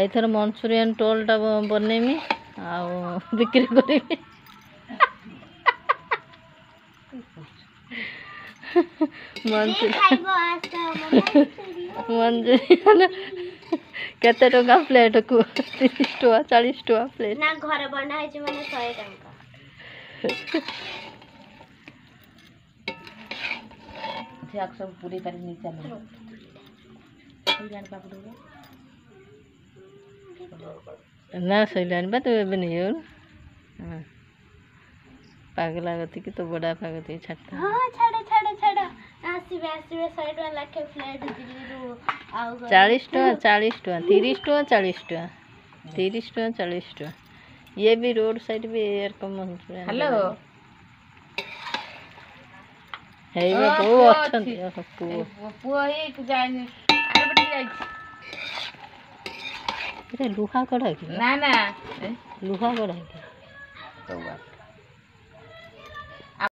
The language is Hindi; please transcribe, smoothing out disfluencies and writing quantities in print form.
एथर मंचूरियन टोलटा बनैमी आ बिक्री करी मंचूरियन केते टका प्लेट को 30 टका 40 टका प्लेट ना घर बना है माने 100 टका झिया सब पूरी पर नीचे में जान पापड़ ना सैलानी बात भी नहीं हो पागला गति की तो बड़ा पागती छाटा हां छाड़ा छाड़ा छाड़ा आसीबे आसीबे 100 टका लाखे प्लेट दिल्ली रो आउ 40 टका 40 टका 30 टका 40 टका 30 टका 40 टका ये भी रोड साइड भी एयर कम हेलो है वो अच्छा पुआ ही जाने आरे बटी जाई रे लुहा कड़ा की ना ना लुहा कड़ा की